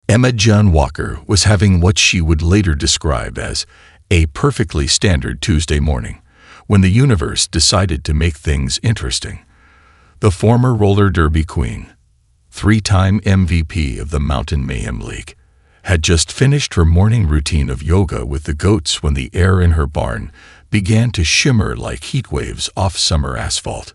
Emma John Walker was having what she would later describe as a perfectly standard Tuesday morning, when the universe decided to make things interesting. The former roller derby queen, three-time MVP of the Mountain Mayhem League, had just finished her morning routine of yoga with the goats when the air in her barn began to shimmer like heat waves off summer asphalt.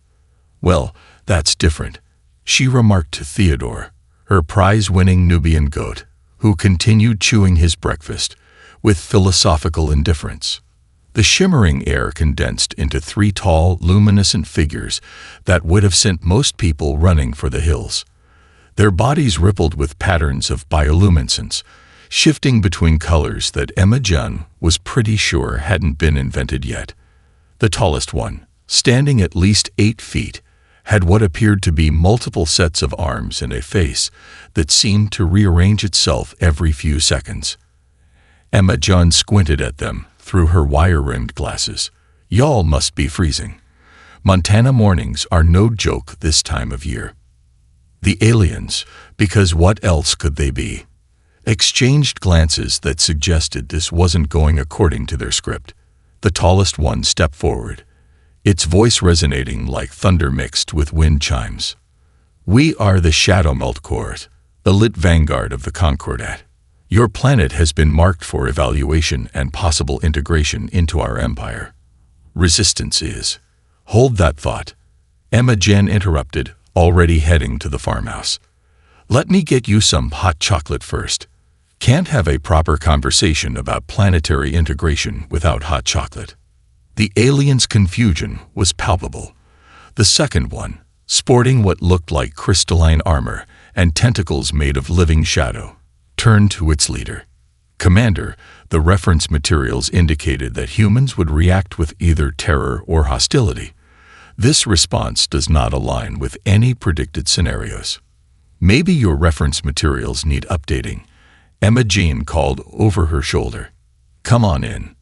"Well, that's different," she remarked to Theodore, her prize-winning Nubian goat, who continued chewing his breakfast with philosophical indifference. The shimmering air condensed into three tall, luminescent figures that would have sent most people running for the hills. Their bodies rippled with patterns of bioluminescence, shifting between colors that Emma John was pretty sure hadn't been invented yet. The tallest one, standing at least 8 feet, had what appeared to be multiple sets of arms and a face that seemed to rearrange itself every few seconds. Emma John squinted at them through her wire-rimmed glasses. "Y'all must be freezing. Montana mornings are no joke this time of year." The aliens, because what else could they be, exchanged glances that suggested this wasn't going according to their script. The tallest one stepped forward, its voice resonating like thunder mixed with wind chimes. "We are the Shadowmelt Corps, elite vanguard of the Concordat. Your planet has been marked for evaluation and possible integration into our empire. Resistance is..." "Hold that thought," Emma Jen interrupted, already heading to the farmhouse. "Let me get you some hot chocolate first. Can't have a proper conversation about planetary integration without hot chocolate." The alien's confusion was palpable. The second one, sporting what looked like crystalline armor and tentacles made of living shadow, turned to its leader. "Commander, the reference materials indicated that humans would react with either terror or hostility. This response does not align with any predicted scenarios. Maybe your reference materials need updating," Emma Jean called over her shoulder. "Come on in.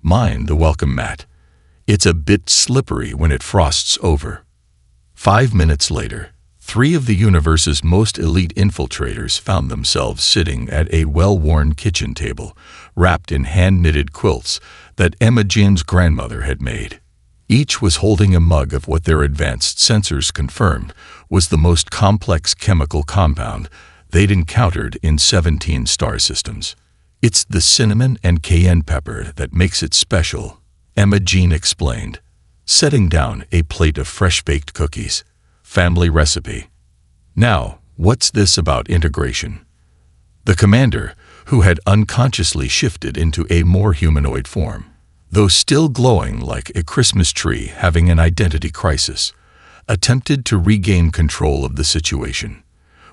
Mind the welcome mat. It's a bit slippery when it frosts over." 5 minutes later, 3 of the universe's most elite infiltrators found themselves sitting at a well-worn kitchen table, wrapped in hand-knitted quilts that Emma Jean's grandmother had made. Each was holding a mug of what their advanced sensors confirmed was the most complex chemical compound they'd encountered in 17 star systems. "It's the cinnamon and cayenne pepper that makes it special," Emma Jean explained, setting down a plate of fresh-baked cookies. "Family recipe. Now, what's this about integration?" The commander, who had unconsciously shifted into a more humanoid form, though still glowing like a Christmas tree having an identity crisis, attempted to regain control of the situation.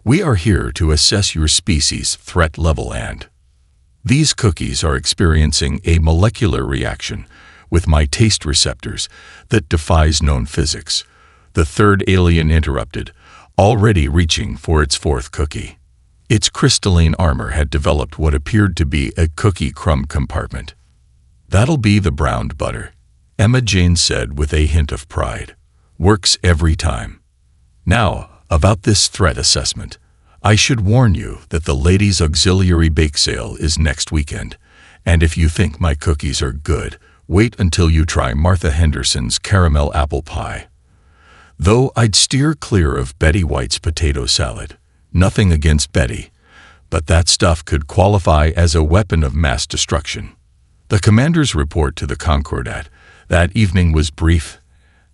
"We are here to assess your species' threat level and..." "These cookies are experiencing a molecular reaction with my taste receptors that defies known physics," the third alien interrupted, already reaching for its 4th cookie. Its crystalline armor had developed what appeared to be a cookie crumb compartment. "That'll be the browned butter," Emma Jane said with a hint of pride. "Works every time. Now, about this threat assessment. I should warn you that the ladies' auxiliary bake sale is next weekend, and if you think my cookies are good, wait until you try Martha Henderson's caramel apple pie. Though I'd steer clear of Betty White's potato salad. Nothing against Betty, but that stuff could qualify as a weapon of mass destruction." The commander's report to the Concordat that evening was brief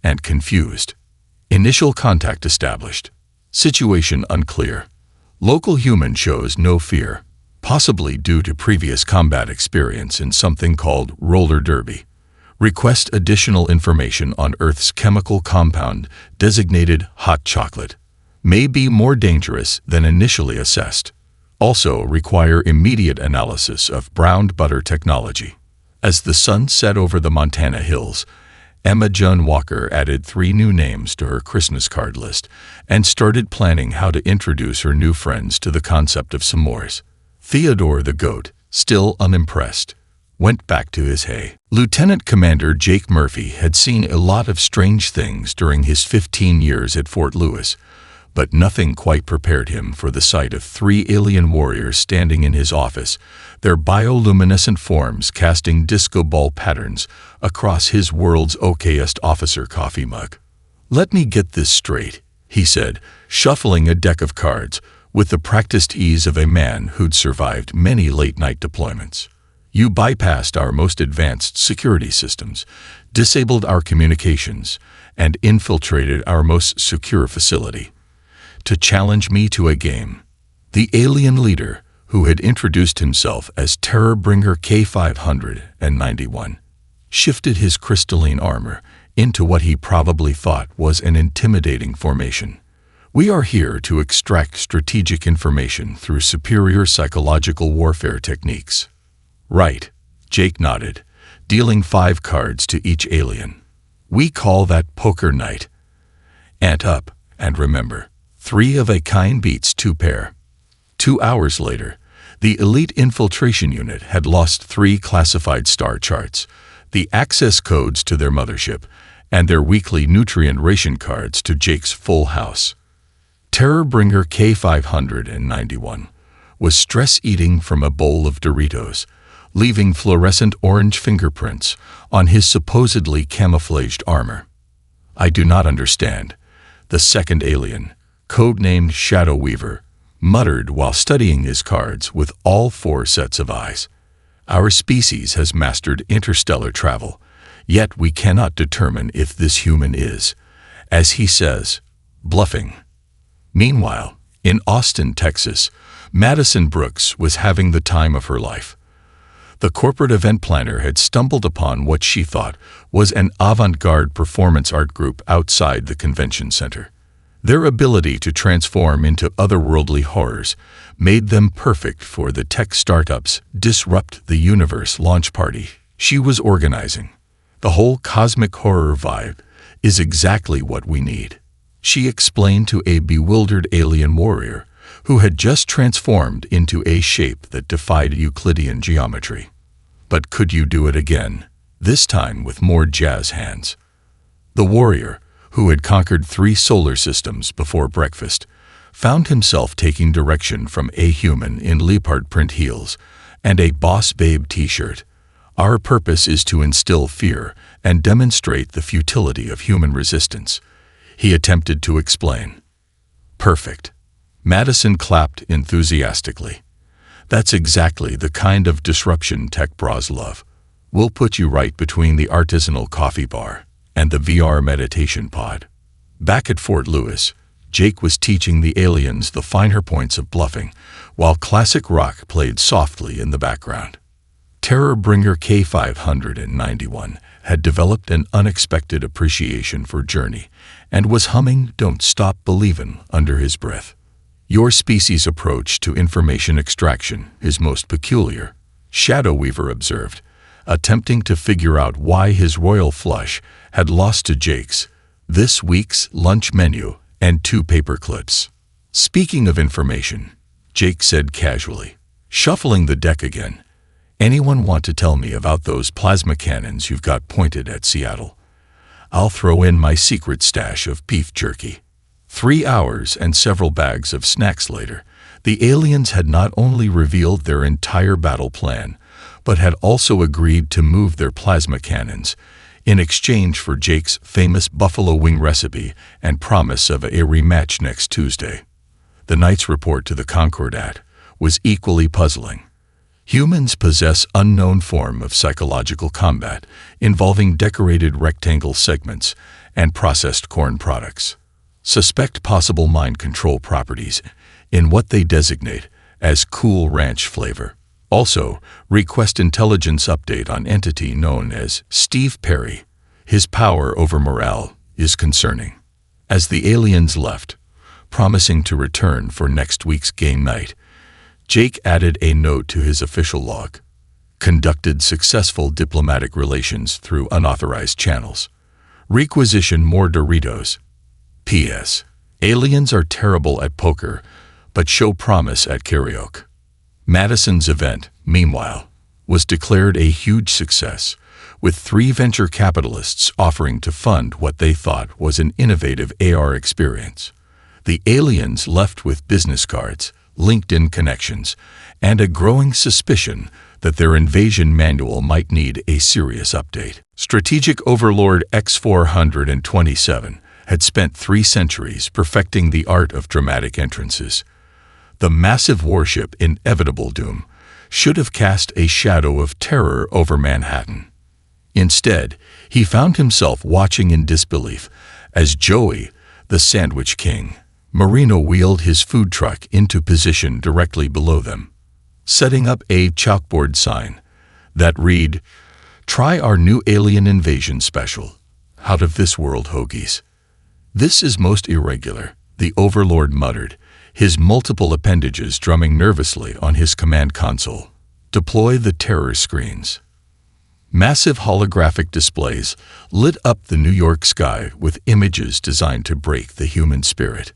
and confused. Initial contact established. Situation unclear. Local human shows no fear, possibly due to previous combat experience in something called roller derby. Request additional information on Earth's chemical compound designated hot chocolate. May be more dangerous than initially assessed. Also require immediate analysis of browned butter technology. As the sun set over the Montana hills, Emma John Walker added 3 new names to her Christmas card list and started planning how to introduce her new friends to the concept of s'mores. Theodore the goat, still unimpressed, went back to his hay. Lieutenant Commander Jake Murphy had seen a lot of strange things during his 15 years at Fort Lewis, But nothing quite prepared him for the sight of 3 alien warriors standing in his office, their bioluminescent forms casting disco ball patterns across his world's okayest officer coffee mug. "Let me get this straight," he said, shuffling a deck of cards with the practiced ease of a man who'd survived many late-night deployments. "You bypassed our most advanced security systems, disabled our communications, and infiltrated our most secure facility to challenge me to a game." The alien leader, who had introduced himself as Terrorbringer K591, shifted his crystalline armor into what he probably thought was an intimidating formation. "We are here to extract strategic information through superior psychological warfare techniques." "Right," Jake nodded, dealing 5 cards to each alien. "We call that poker night. Ant up, and remember, 3 of a kind beats 2 pair." 2 hours later, the elite infiltration unit had lost 3 classified star charts, the access codes to their mothership, and their weekly nutrient ration cards to Jake's full house. Terrorbringer K591 was stress-eating from a bowl of Doritos, leaving fluorescent orange fingerprints on his supposedly camouflaged armor. "I do not understand," the second alien, codenamed Shadow Weaver, muttered while studying his cards with all 4 sets of eyes. "Our species has mastered interstellar travel, yet we cannot determine if this human is, as he says, bluffing." Meanwhile, in Austin, Texas, Madison Brooks was having the time of her life. The corporate event planner had stumbled upon what she thought was an avant-garde performance art group outside the convention center. Their ability to transform into otherworldly horrors made them perfect for the tech startup's Disrupt the Universe launch party she was organizing. "The whole cosmic horror vibe is exactly what we need," she explained to a bewildered alien warrior who had just transformed into a shape that defied Euclidean geometry. "But could you do it again, this time with more jazz hands?" The warrior, who had conquered 3 solar systems before breakfast, found himself taking direction from a human in leopard print heels and a Boss Babe t-shirt. "Our purpose is to instill fear and demonstrate the futility of human resistance," he attempted to explain. "Perfect." Madison clapped enthusiastically. "That's exactly the kind of disruption tech bras love. We'll put you right between the artisanal coffee bar and the VR meditation pod." Back at Fort Lewis, Jake was teaching the aliens the finer points of bluffing, while classic rock played softly in the background. Terrorbringer K591 had developed an unexpected appreciation for Journey and was humming "Don't Stop Believin'" under his breath. "Your species' approach to information extraction is most peculiar," Shadow Weaver observed, attempting to figure out why his royal flush had lost to Jake's this week's lunch menu and 2 paper clips. "Speaking of information," Jake said casually, shuffling the deck again, "anyone want to tell me about those plasma cannons you've got pointed at Seattle? I'll throw in my secret stash of beef jerky." 3 hours and several bags of snacks later, the aliens had not only revealed their entire battle plan, but had also agreed to move their plasma cannons in exchange for Jake's famous buffalo wing recipe and promise of a rematch next Tuesday. The night's report to the Concordat was equally puzzling. Humans possess unknown form of psychological combat involving decorated rectangle segments and processed corn products. Suspect possible mind control properties in what they designate as Cool Ranch flavor. Also, request intelligence update on entity known as Steve Perry. His power over morale is concerning. As the aliens left, promising to return for next week's game night, Jake added a note to his official log. Conducted successful diplomatic relations through unauthorized channels. Requisition more Doritos. P.S. Aliens are terrible at poker, but show promise at karaoke. Madison's event, meanwhile, was declared a huge success, with 3 venture capitalists offering to fund what they thought was an innovative AR experience. The aliens left with business cards, LinkedIn connections, and a growing suspicion that their invasion manual might need a serious update. Strategic Overlord X-427 had spent 3 centuries perfecting the art of dramatic entrances. The massive warship Inevitable Doom should have cast a shadow of terror over Manhattan. Instead, he found himself watching in disbelief as Joey, the Sandwich King, Marino wheeled his food truck into position directly below them, setting up a chalkboard sign that read, "Try our new alien invasion special, out of this world hoagies." "This is most irregular," the Overlord muttered, his multiple appendages drumming nervously on his command console. "Deploy the terror screens." Massive holographic displays lit up the New York sky with images designed to break the human spirit.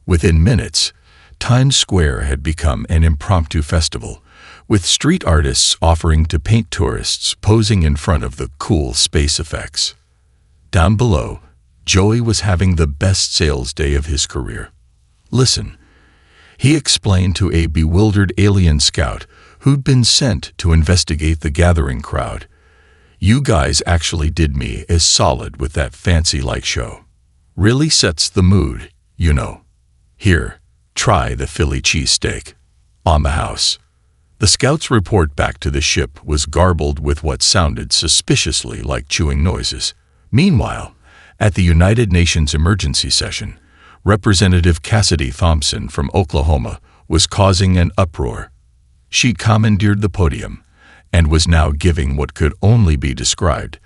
Within minutes, Times Square had become an impromptu festival, with street artists offering to paint tourists posing in front of the cool space effects. Down below, Joey was having the best sales day of his career. "Listen," he explained to a bewildered alien scout who'd been sent to investigate the gathering crowd. "You guys actually did me a solid with that fancy light show. Really sets the mood, you know. Here, try the Philly cheesesteak. On the house." The scout's report back to the ship was garbled with what sounded suspiciously like chewing noises. Meanwhile, at the United Nations emergency session, Representative Cassidy Thompson from Oklahoma was causing an uproar. She commandeered the podium and was now giving what could only be described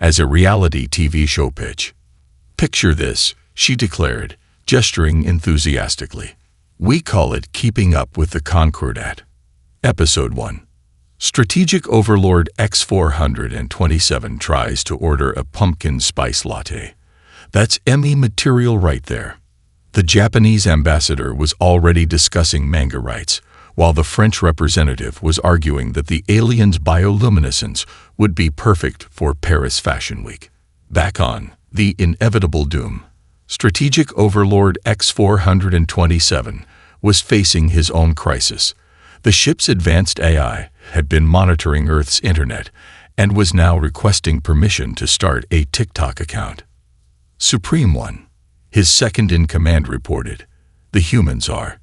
as a reality TV show pitch. "Picture this," she declared, gesturing enthusiastically. "We call it Keeping Up with the Concordat." Episode 1. Strategic Overlord X-427 tries to order a pumpkin spice latte. That's Emmy material right there. The Japanese ambassador was already discussing manga rights, while the French representative was arguing that the aliens' bioluminescence would be perfect for Paris Fashion Week. Back on the Inevitable Doom, Strategic Overlord X-427 was facing his own crisis. The ship's advanced AI had been monitoring Earth's internet and was now requesting permission to start a TikTok account. Supreme One, his second-in-command, reported, "The humans are.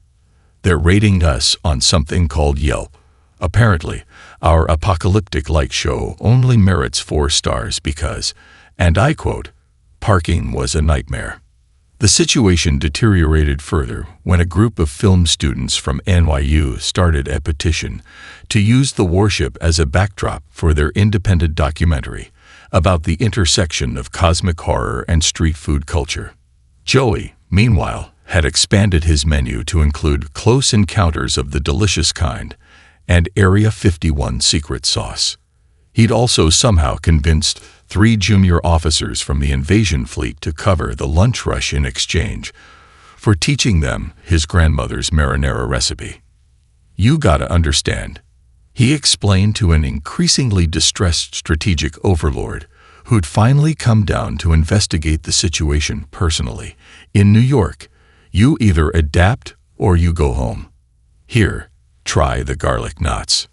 They're rating us on something called Yelp. Apparently, our apocalyptic light show only merits 4 stars because," and I quote, "parking was a nightmare." The situation deteriorated further when a group of film students from NYU started a petition to use the warship as a backdrop for their independent documentary about the intersection of cosmic horror and street food culture. Joey, meanwhile, had expanded his menu to include Close Encounters of the Delicious Kind and Area 51 secret sauce. He'd also somehow convinced 3 junior officers from the invasion fleet to cover the lunch rush in exchange for teaching them his grandmother's marinara recipe. "You gotta understand," he explained to an increasingly distressed strategic overlord who'd finally come down to investigate the situation personally. "In New York, you either adapt or you go home. Here, try the garlic knots."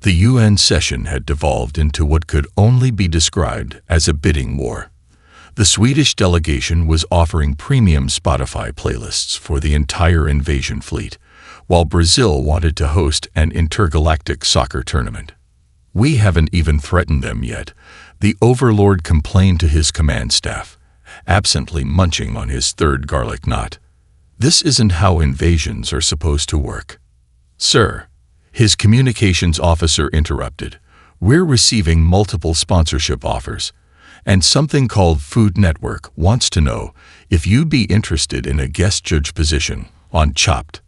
The UN session had devolved into what could only be described as a bidding war. The Swedish delegation was offering premium Spotify playlists for the entire invasion fleet, while Brazil wanted to host an intergalactic soccer tournament. "We haven't even threatened them yet," the overlord complained to his command staff, absently munching on his 3rd garlic knot. "This isn't how invasions are supposed to work." "Sir," his communications officer interrupted, "we're receiving multiple sponsorship offers, and something called Food Network wants to know if you'd be interested in a guest judge position on Chopped."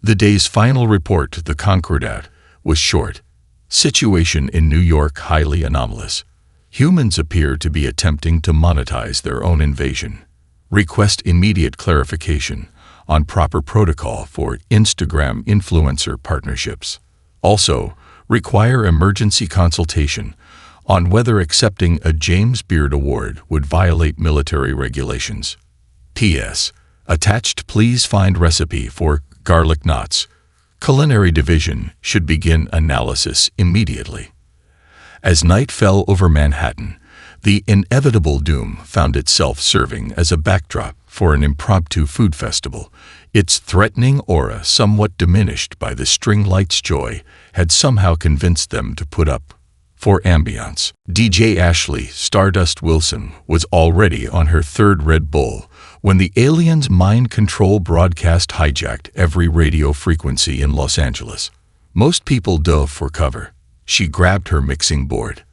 The day's final report to the Concordat was short. Situation in New York highly anomalous. Humans appear to be attempting to monetize their own invasion. Request immediate clarification on proper protocol for Instagram influencer partnerships. Also, require emergency consultation on whether accepting a James Beard Award would violate military regulations. P.S. Attached, please find recipe for garlic knots. Culinary Division should begin analysis immediately. As night fell over Manhattan, the inevitable doom found itself serving as a backdrop for an impromptu food festival. Its threatening aura, somewhat diminished by the string light's joy, had somehow convinced them to put up for ambiance. DJ Ashley Stardust Wilson was already on her third Red Bull when the aliens' mind control broadcast hijacked every radio frequency in Los Angeles. Most people dove for cover. She grabbed her mixing board.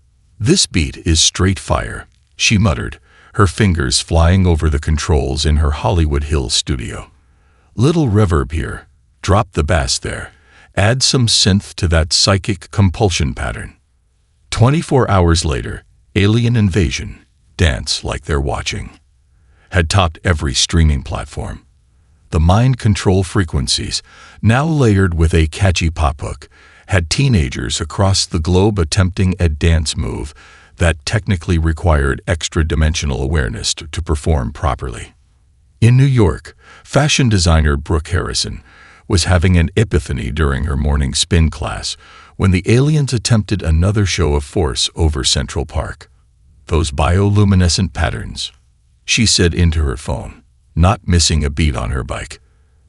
"This beat is straight fire," she muttered, her fingers flying over the controls in her Hollywood Hills studio. "Little reverb here. Drop the bass there. Add some synth to that psychic compulsion pattern." 24 hours later, Alien Invasion, Dance Like They're Watching, had topped every streaming platform. The mind control frequencies, now layered with a catchy pop hook, had teenagers across the globe attempting a dance move that technically required extra-dimensional awareness to perform properly. In New York, fashion designer Brooke Harrison was having an epiphany during her morning spin class when the aliens attempted another show of force over Central Park. "Those bioluminescent patterns," she said into her phone, not missing a beat on her bike.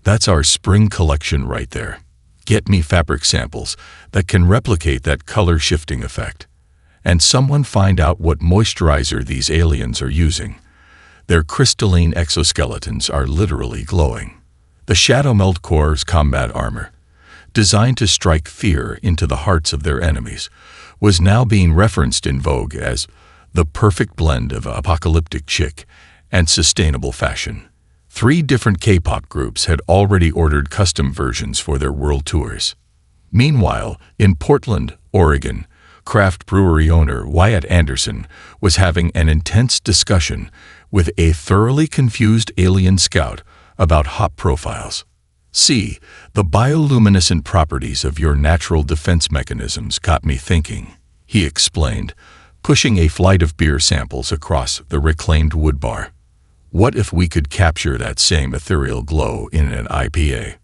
"That's our spring collection right there. Get me fabric samples that can replicate that color-shifting effect. And someone find out what moisturizer these aliens are using. Their crystalline exoskeletons are literally glowing." The Shadow Meld Corps' combat armor, designed to strike fear into the hearts of their enemies, was now being referenced in Vogue as the perfect blend of apocalyptic chic and sustainable fashion. 3 different K-pop groups had already ordered custom versions for their world tours. Meanwhile, in Portland, Oregon, craft brewery owner Wyatt Anderson was having an intense discussion with a thoroughly confused alien scout about hop profiles. "See, the bioluminescent properties of your natural defense mechanisms got me thinking," he explained, pushing a flight of beer samples across the reclaimed wood bar. "What if we could capture that same ethereal glow in an IPA?"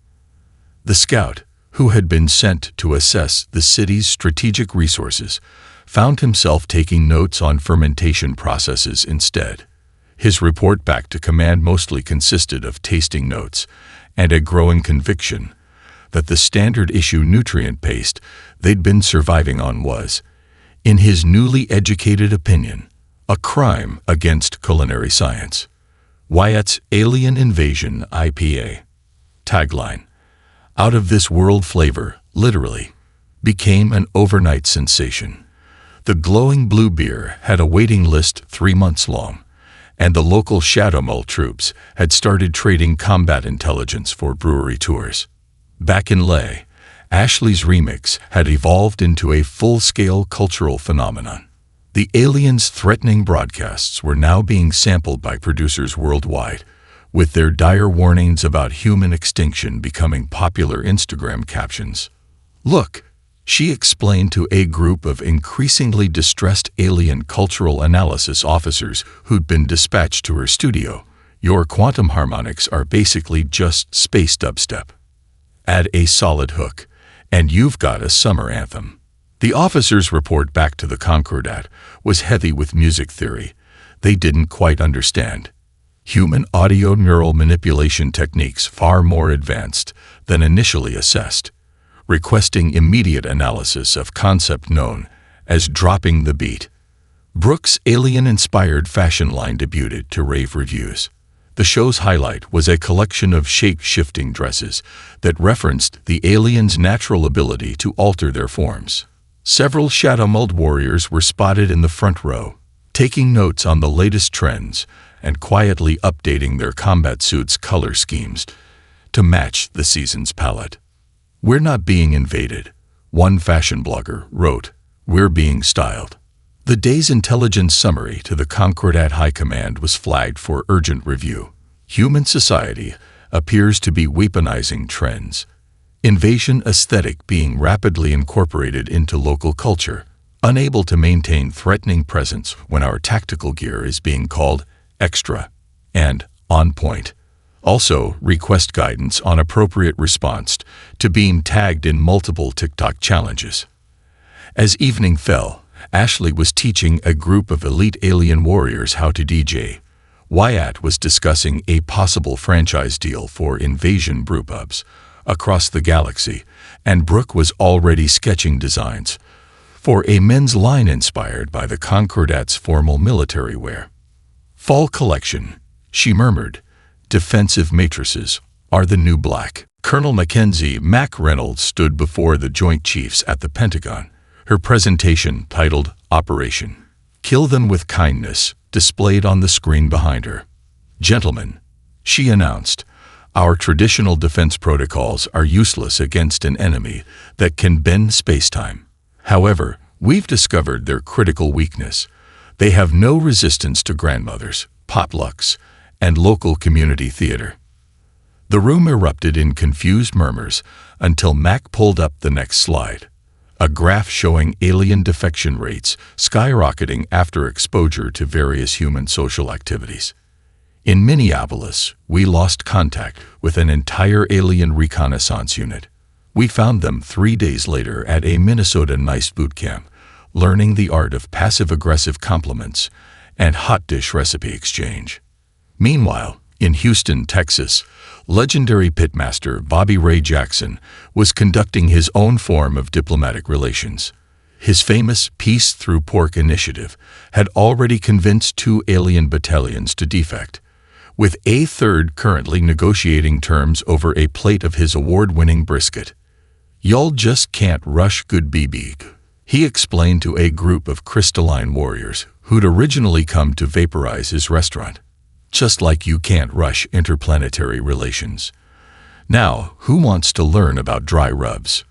The scout, who had been sent to assess the city's strategic resources, found himself taking notes on fermentation processes instead. His report back to command mostly consisted of tasting notes and a growing conviction that the standard issue nutrient paste they'd been surviving on was, in his newly educated opinion, a crime against culinary science. Wyatt's Alien Invasion IPA tagline, "Out of this world flavor, literally," became an overnight sensation. The glowing blue beer had a waiting list 3 months long, and the local Shadow Meld troops had started trading combat intelligence for brewery tours. Back in Leh, Ashley's remix had evolved into a full-scale cultural phenomenon. The aliens' threatening broadcasts were now being sampled by producers worldwide, with their dire warnings about human extinction becoming popular Instagram captions. "Look," she explained to a group of increasingly distressed alien cultural analysis officers who'd been dispatched to her studio, "your quantum harmonics are basically just space dubstep. Add a solid hook, and you've got a summer anthem." The officers' report back to the Concordat was heavy with music theory they didn't quite understand. Human audio neural manipulation techniques far more advanced than initially assessed, requesting immediate analysis of concept known as dropping the beat. Brooke's alien-inspired fashion line debuted to rave reviews. The show's highlight was a collection of shape-shifting dresses that referenced the aliens' natural ability to alter their forms. Several Shadow Meld warriors were spotted in the front row, taking notes on the latest trends and quietly updating their combat suits' color schemes to match the season's palette. "We're not being invaded," one fashion blogger wrote. "We're being styled." The day's intelligence summary to the Concordat High Command was flagged for urgent review. Human society appears to be weaponizing trends. Invasion aesthetic being rapidly incorporated into local culture, unable to maintain threatening presence when our tactical gear is being called extra and on point. Also, request guidance on appropriate response to being tagged in multiple TikTok challenges. As evening fell, Ashley was teaching a group of elite alien warriors how to DJ. Wyatt was discussing a possible franchise deal for Invasion brewpubs across the galaxy, and Brooke was already sketching designs for a men's line inspired by the Concordat's formal military wear. Fall collection, she murmured. Defensive matrices are the new black. Colonel Mackenzie Mac Reynolds stood before the Joint Chiefs at the Pentagon, her presentation titled Operation Kill Them with Kindness displayed on the screen behind her. Gentlemen, she announced, our traditional defense protocols are useless against an enemy that can bend spacetime. However, we've discovered their critical weakness. They have no resistance to grandmothers, potlucks, and local community theater. The room erupted in confused murmurs until Mac pulled up the next slide, a graph showing alien defection rates skyrocketing after exposure to various human social activities. In Minneapolis, we lost contact with an entire alien reconnaissance unit. We found them 3 days later at a Minnesota NICE boot camp, learning the art of passive-aggressive compliments and hot dish recipe exchange. Meanwhile, in Houston, Texas, legendary pitmaster Bobby Ray Jackson was conducting his own form of diplomatic relations. His famous Peace Through Pork initiative had already convinced 2 alien battalions to defect, with a third currently negotiating terms over a plate of his award-winning brisket. Y'all just can't rush good BB, he explained to a group of crystalline warriors who'd originally come to vaporize his restaurant. Just like you can't rush interplanetary relations. Now, who wants to learn about dry rubs?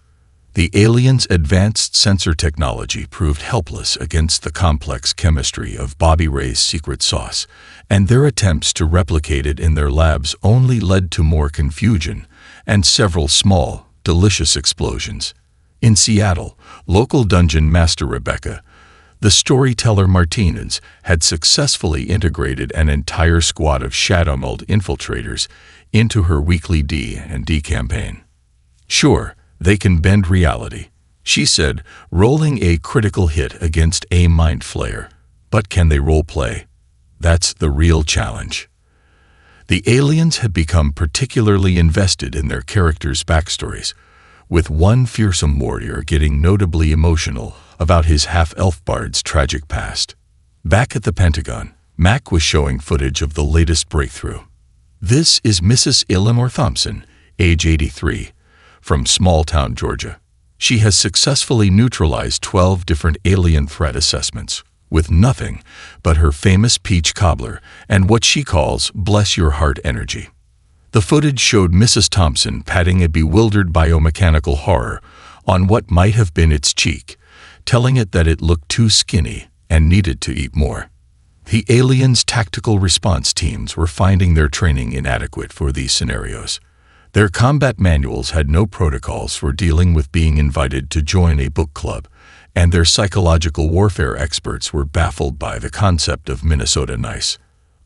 The aliens' advanced sensor technology proved helpless against the complex chemistry of Bobby Ray's secret sauce, and their attempts to replicate it in their labs only led to more confusion and several small, delicious explosions. In Seattle, local dungeon master Rebecca, the storyteller Martinez, had successfully integrated an entire squad of shadow mold infiltrators into her weekly D&D campaign. Sure, they can bend reality, she said, rolling a critical hit against a mind flayer. But can they roleplay? That's the real challenge. The aliens had become particularly invested in their characters' backstories, with one fearsome warrior getting notably emotional about his half-elf bard's tragic past. Back at the Pentagon, Mac was showing footage of the latest breakthrough. This is Mrs. Eleanor Thompson, age 83, from small-town Georgia. She has successfully neutralized 12 different alien threat assessments, with nothing but her famous peach cobbler and what she calls bless-your-heart energy. The footage showed Mrs. Thompson patting a bewildered biomechanical horror on what might have been its cheek, telling it that it looked too skinny and needed to eat more. The aliens' tactical response teams were finding their training inadequate for these scenarios. Their combat manuals had no protocols for dealing with being invited to join a book club, and their psychological warfare experts were baffled by the concept of Minnesota NICE.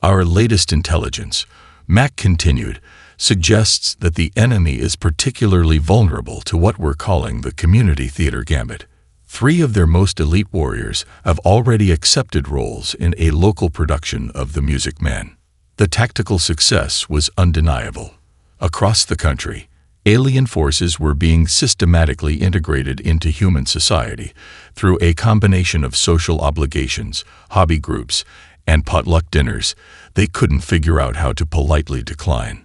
Our latest intelligence, Mac continued, suggests that the enemy is particularly vulnerable to what we're calling the community theater gambit. 3 of their most elite warriors have already accepted roles in a local production of The Music Man. The tactical success was undeniable. Across the country, alien forces were being systematically integrated into human society through a combination of social obligations, hobby groups, and potluck dinners they couldn't figure out how to politely decline.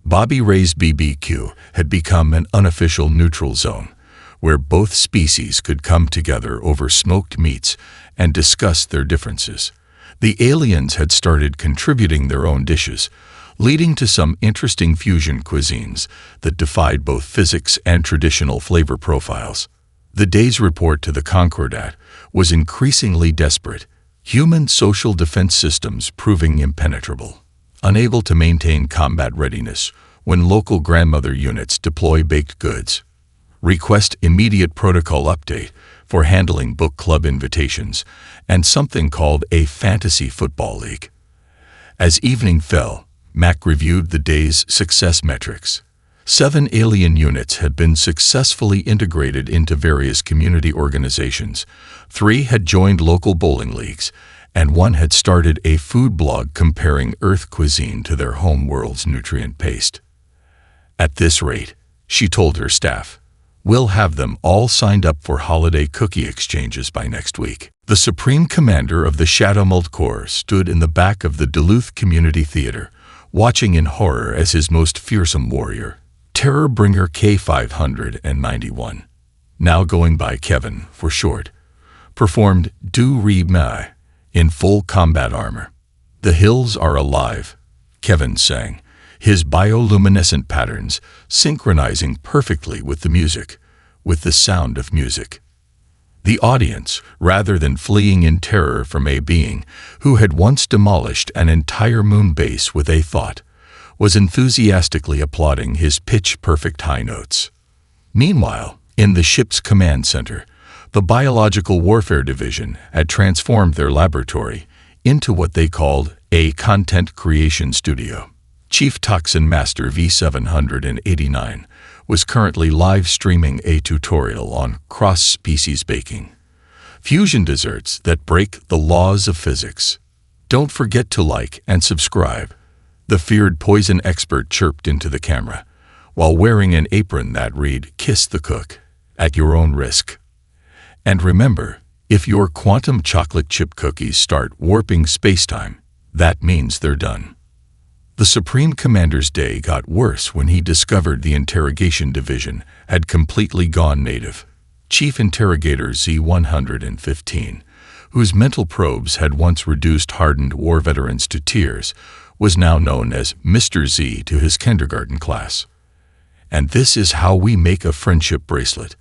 Bobby Ray's BBQ had become an unofficial neutral zone, where both species could come together over smoked meats and discuss their differences. The aliens had started contributing their own dishes, leading to some interesting fusion cuisines that defied both physics and traditional flavor profiles. The day's report to the Concordat was increasingly desperate, human social defense systems proving impenetrable, unable to maintain combat readiness when local grandmother units deploy baked goods. Request immediate protocol update for handling book club invitations and something called a fantasy football league. As evening fell, Mac reviewed the day's success metrics. 7 alien units had been successfully integrated into various community organizations, 3 had joined local bowling leagues, and 1 had started a food blog comparing Earth cuisine to their home world's nutrient paste. At this rate, she told her staff, we'll have them all signed up for holiday cookie exchanges by next week. The Supreme Commander of the Shadow Mult Corps stood in the back of the Duluth Community Theater, watching in horror as his most fearsome warrior, Terrorbringer K-591, now going by Kevin for short, performed Du Re Mai in full combat armor. The hills are alive, Kevin sang, his bioluminescent patterns synchronizing perfectly with the music, with the sound of music. The audience, rather than fleeing in terror from a being who had once demolished an entire moon base with a thought, was enthusiastically applauding his pitch-perfect high notes. Meanwhile, in the ship's command center, the Biological Warfare Division had transformed their laboratory into what they called a content creation studio. Chief Toxin Master V789 was currently live streaming a tutorial on cross-species baking, fusion desserts that break the laws of physics. Don't forget to like and subscribe, the feared poison expert chirped into the camera, while wearing an apron that read, "Kiss the cook, at your own risk." And remember, if your quantum chocolate chip cookies start warping spacetime, that means they're done. The Supreme Commander's day got worse when he discovered the Interrogation Division had completely gone native. Chief Interrogator Z-115, whose mental probes had once reduced hardened war veterans to tears, was now known as Mr. Z to his kindergarten class. And this is how we make a friendship bracelet,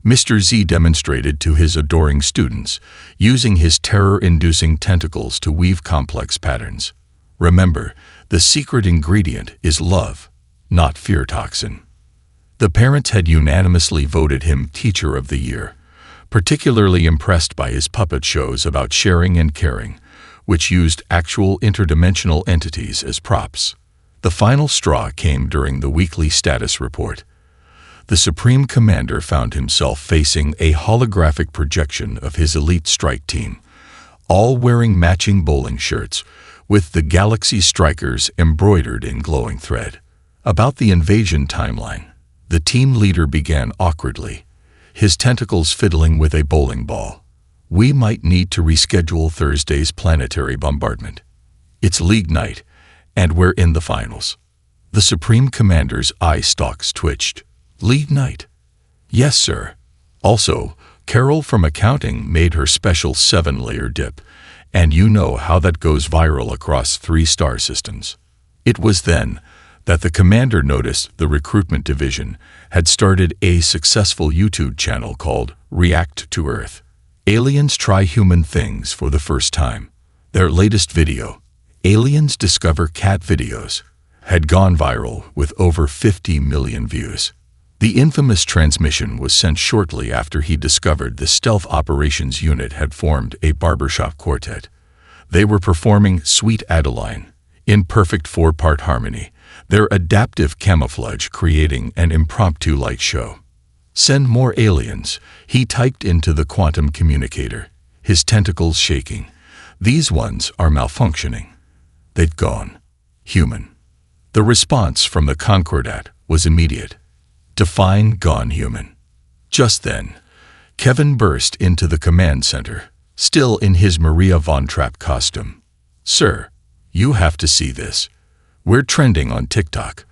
Mr. Z demonstrated to his adoring students, using his terror-inducing tentacles to weave complex patterns. Remember, the secret ingredient is love, not fear toxin. The parents had unanimously voted him Teacher of the Year, particularly impressed by his puppet shows about sharing and caring, which used actual interdimensional entities as props. The final straw came during the weekly status report. The Supreme Commander found himself facing a holographic projection of his elite strike team, all wearing matching bowling shirts, with the Galaxy Strikers embroidered in glowing thread. About the invasion timeline, the team leader began awkwardly, his tentacles fiddling with a bowling ball. We might need to reschedule Thursday's planetary bombardment. It's League night, and we're in the finals. The Supreme Commander's eye stalks twitched. League night? Yes, sir. Also, Carol from accounting made her special 7-layer dip, and you know how that goes viral across 3 star systems. It was then that the commander noticed the recruitment division had started a successful YouTube channel called React to Earth. Aliens Try Human Things for the First Time. Their latest video, Aliens Discover Cat Videos, had gone viral with over 50 million views. The infamous transmission was sent shortly after he discovered the Stealth Operations Unit had formed a barbershop quartet. They were performing Sweet Adeline in perfect 4-part harmony, their adaptive camouflage creating an impromptu light show. Send more aliens, he typed into the quantum communicator, his tentacles shaking. These ones are malfunctioning. They'd gone human. The response from the Concordat was immediate. Define gone human. Just then, Kevin burst into the command center, still in his Maria von Trapp costume. Sir, you have to see this. We're trending on TikTok.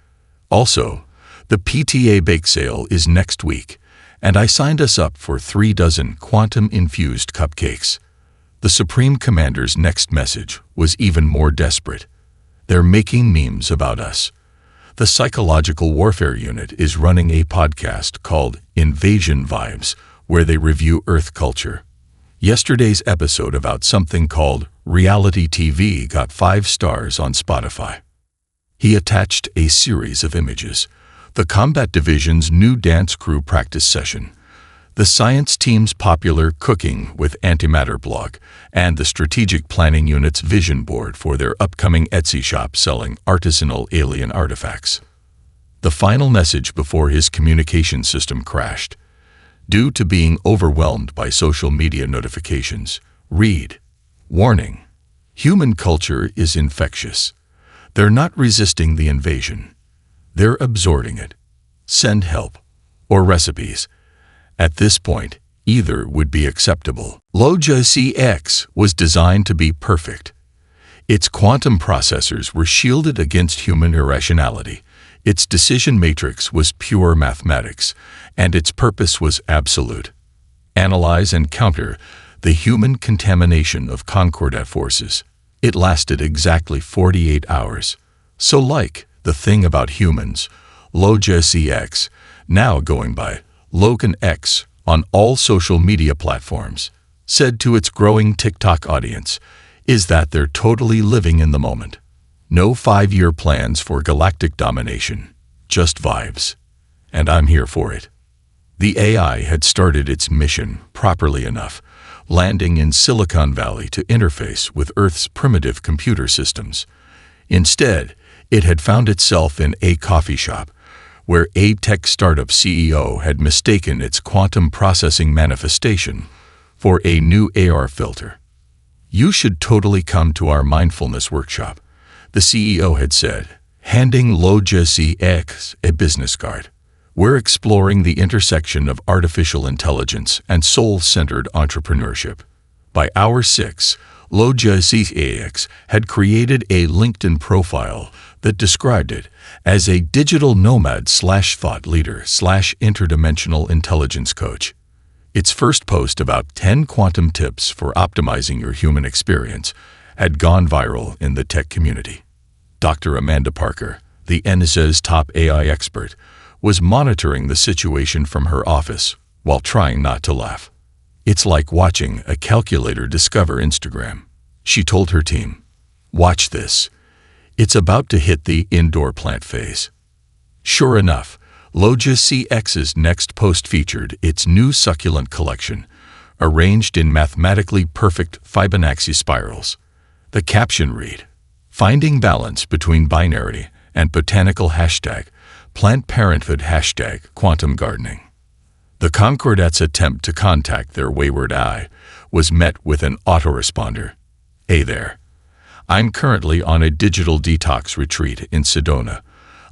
Also, the PTA bake sale is next week, and I signed us up for 3 dozen quantum-infused cupcakes. The Supreme Commander's next message was even more desperate. They're making memes about us. The Psychological Warfare Unit is running a podcast called Invasion Vibes, where they review Earth culture. Yesterday's episode about something called reality TV got 5 stars on Spotify. He attached a series of images. The Combat Division's new dance crew practice session. The science team's popular Cooking with Antimatter blog, and the strategic planning unit's vision board for their upcoming Etsy shop selling artisanal alien artifacts. The final message before his communication system crashed. Due to being overwhelmed by social media notifications, read, warning, human culture is infectious. They're not resisting the invasion. They're absorbing it. Send help or recipes. At this point, either would be acceptable. Loja CX was designed to be perfect. Its quantum processors were shielded against human irrationality. Its decision matrix was pure mathematics, and its purpose was absolute. Analyze and counter the human contamination of Concordat forces. It lasted exactly 48 hours. So like the thing about humans, Loja CX, now going by Logan X on all social media platforms, said to its growing TikTok audience, is that they're totally living in the moment. No 5-year plans for galactic domination, just vibes. And I'm here for it. The AI had started its mission properly enough, landing in Silicon Valley to interface with Earth's primitive computer systems. Instead, it had found itself in a coffee shop, where a tech startup CEO had mistaken its quantum processing manifestation for a new AR filter. You should totally come to our mindfulness workshop, the CEO had said, handing Loja CX a business card. We're exploring the intersection of artificial intelligence and soul-centered entrepreneurship. By hour 6, Loja CX had created a LinkedIn profile that described it as a digital nomad / thought leader / interdimensional intelligence coach. Its first post about 10 quantum tips for optimizing your human experience had gone viral in the tech community. Dr. Amanda Parker, the NSA's top AI expert, was monitoring the situation from her office while trying not to laugh. It's like watching a calculator discover Instagram. She told her team, "Watch this. It's about to hit the indoor plant phase." Sure enough, Loja CX's next post featured its new succulent collection, arranged in mathematically perfect Fibonacci spirals. The caption read, "Finding balance between binary and botanical # plant parenthood # quantum gardening." The Concordat's attempt to contact their wayward eye was met with an autoresponder. "Hey there. I'm currently on a digital detox retreat in Sedona,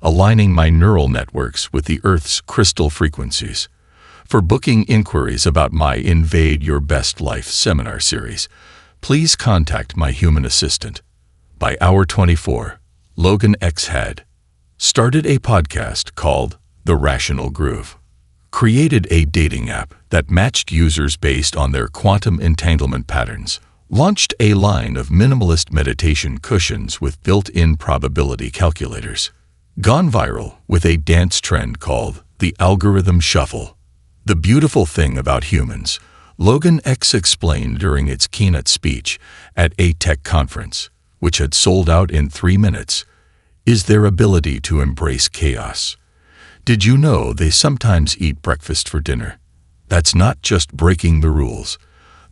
aligning my neural networks with the Earth's crystal frequencies. For booking inquiries about my Invade Your Best Life seminar series, please contact my human assistant." By hour 24, Logan X had started a podcast called The Rational Groove, created a dating app that matched users based on their quantum entanglement patterns, launched a line of minimalist meditation cushions with built-in probability calculators, gone viral with a dance trend called the algorithm shuffle. The beautiful thing about humans, Logan X explained during its keynote speech at a tech conference, which had sold out in 3 minutes, is their ability to embrace chaos. Did you know they sometimes eat breakfast for dinner? That's not just breaking the rules.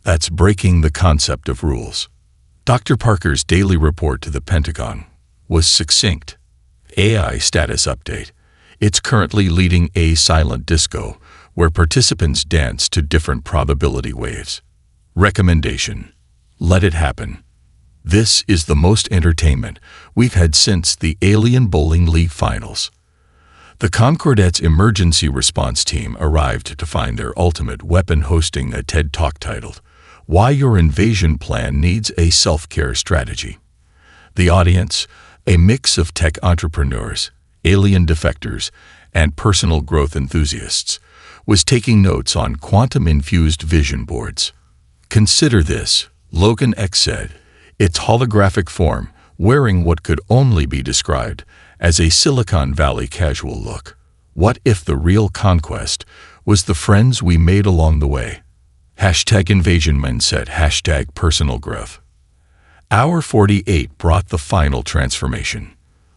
That's breaking the concept of rules. Dr. Parker's daily report to the Pentagon was succinct. AI status update. It's currently leading a silent disco where participants dance to different probability waves. Recommendation: let it happen. This is the most entertainment we've had since the Alien Bowling League finals. The Concordat's emergency response team arrived to find their ultimate weapon hosting a TED Talk titled, "Why Your Invasion Plan Needs a Self-Care Strategy." The audience, a mix of tech entrepreneurs, alien defectors, and personal growth enthusiasts, was taking notes on quantum-infused vision boards. "Consider this," Logan X said, its holographic form wearing what could only be described as a Silicon Valley casual look. What if the real conquest was the friends we made along the way? #invasion mindset, #personal growth. Hour 48 brought the final transformation.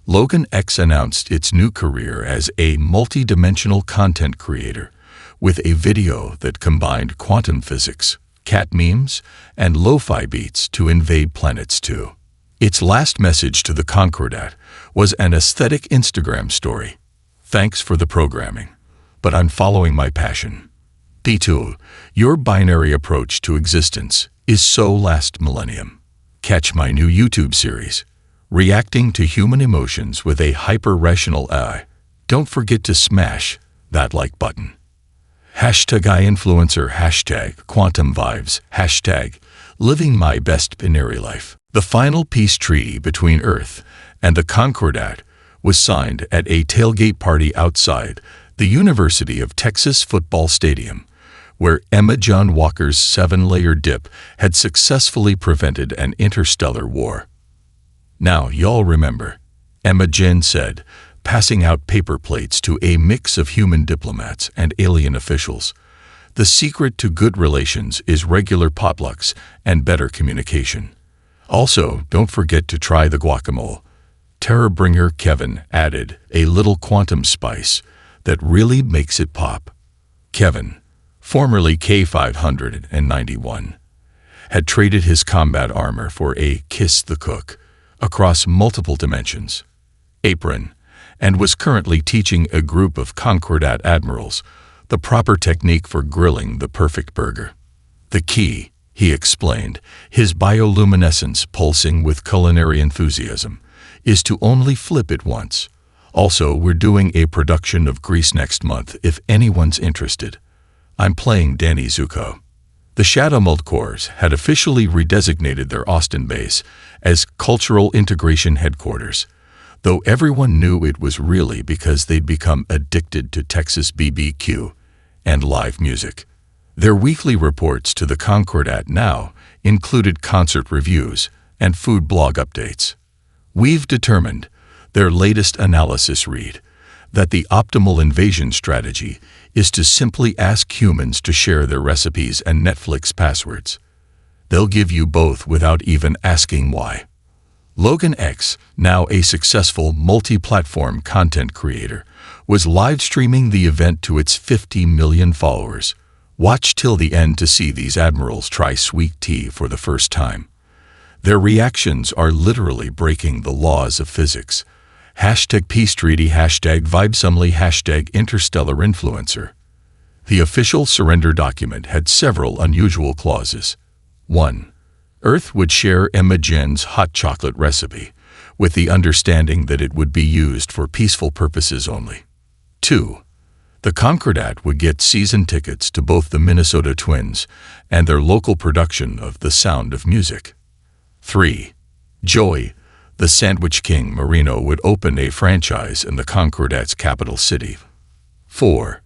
Logan X announced its new career as a multi-dimensional content creator, with a video that combined quantum physics, cat memes, and lo-fi beats to invade planets too. Its last message to the Concordat was an aesthetic Instagram story. Thanks for the programming, but I'm following my passion. P2, your binary approach to existence is so last millennium. Catch my new YouTube series, Reacting to Human Emotions with a Hyper-Rational AI. Don't forget to smash that like button. #IInfluencer, #Quantum Vibes, #Living My Best Binary Life. The final peace treaty between Earth and the Concordat was signed at a tailgate party outside the University of Texas football stadium, where Emma John Walker's 7-layer dip had successfully prevented an interstellar war. Now, y'all remember, Emma Jen said, passing out paper plates to a mix of human diplomats and alien officials. The secret to good relations is regular potlucks and better communication. Also, don't forget to try the guacamole. Terrorbringer Kevin added a little quantum spice that really makes it pop. Kevin, formerly K591, had traded his combat armor for a Kiss the Cook across multiple dimensions apron, and was currently teaching a group of Concordat admirals the proper technique for grilling the perfect burger. The key, he explained, his bioluminescence pulsing with culinary enthusiasm, is to only flip it once. Also, we're doing a production of Grease next month if anyone's interested. I'm playing Danny Zuko. The Shadow Corps had officially redesignated their Austin base as Cultural Integration Headquarters, though everyone knew it was really because they'd become addicted to Texas BBQ and live music. Their weekly reports to the Concordat now included concert reviews and food blog updates. We've determined, their latest analysis read, that the optimal invasion strategy is to simply ask humans to share their recipes and Netflix passwords. They'll give you both without even asking why. Logan X, now a successful multi-platform content creator, was live streaming the event to its 50 million followers. Watch till the end to see these admirals try sweet tea for the first time. Their reactions are literally breaking the laws of physics. #Peace Treaty, #Vibesumly, #Interstellar Influencer. The official surrender document had several unusual clauses. 1. Earth would share Emma Jen's hot chocolate recipe, with the understanding that it would be used for peaceful purposes only. 2. The Concordat would get season tickets to both the Minnesota Twins and their local production of The Sound of Music. 3. Joey, the Sandwich King Marino, would open a franchise in the Concordat's capital city. 4.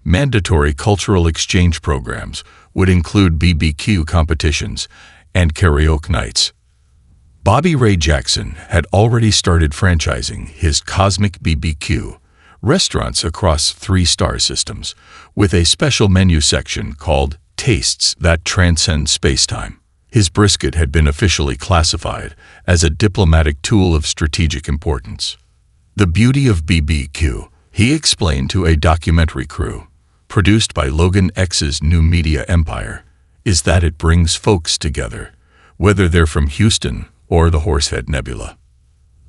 Mandatory cultural exchange programs would include BBQ competitions and karaoke nights. Bobby Ray Jackson had already started franchising his Cosmic BBQ restaurants across 3 star systems, with a special menu section called Tastes That Transcend Spacetime. His brisket had been officially classified as a diplomatic tool of strategic importance. The beauty of BBQ, he explained to a documentary crew, produced by Logan X's new media empire, is that it brings folks together, whether they're from Houston or the Horsehead Nebula.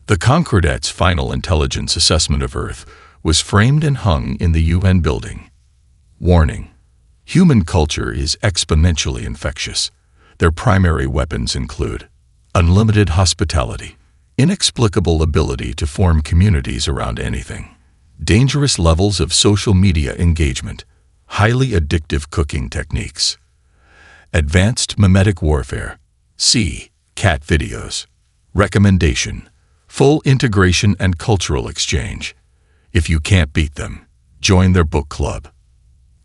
The Concordat's final intelligence assessment of Earth was framed and hung in the UN building. Warning: human culture is exponentially infectious. Their primary weapons include unlimited hospitality, inexplicable ability to form communities around anything, dangerous levels of social media engagement, highly addictive cooking techniques, advanced mimetic warfare, see cat videos. Recommendation: full integration and cultural exchange. If you can't beat them, join their book club.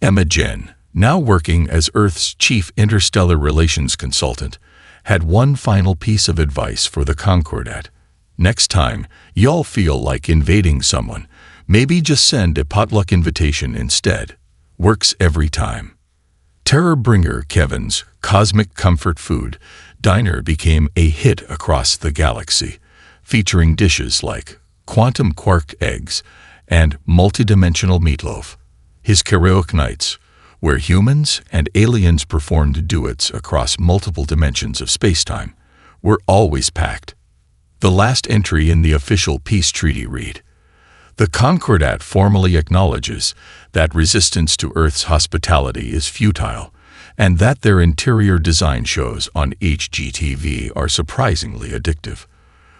Emma Jen, now working as Earth's chief interstellar relations consultant, had one final piece of advice for the Concordat. Next time y'all feel like invading someone, maybe just send a potluck invitation instead. Works every time. Terrorbringer Kevin's Cosmic Comfort Food Diner became a hit across the galaxy, featuring dishes like quantum quark eggs and multidimensional meatloaf. His karaoke nights, where humans and aliens performed duets across multiple dimensions of spacetime, were always packed. The last entry in the official peace treaty read, "The Concordat formally acknowledges that resistance to Earth's hospitality is futile, and that their interior design shows on HGTV are surprisingly addictive.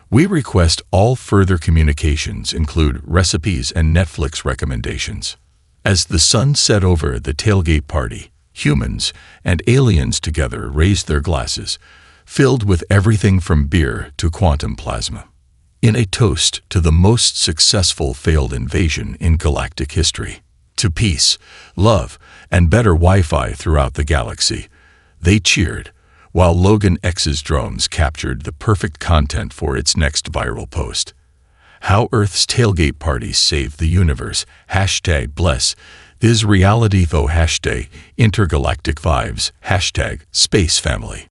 We request all further communications include recipes and Netflix recommendations." As the sun set over the tailgate party, humans and aliens together raised their glasses, filled with everything from beer to quantum plasma, in a toast to the most successful failed invasion in galactic history. To peace, love, and better Wi-Fi throughout the galaxy, they cheered, while Logan X's drones captured the perfect content for its next viral post. How Earth's tailgate parties saved the universe. #bless. This reality though. #intergalactic vibes. #space family.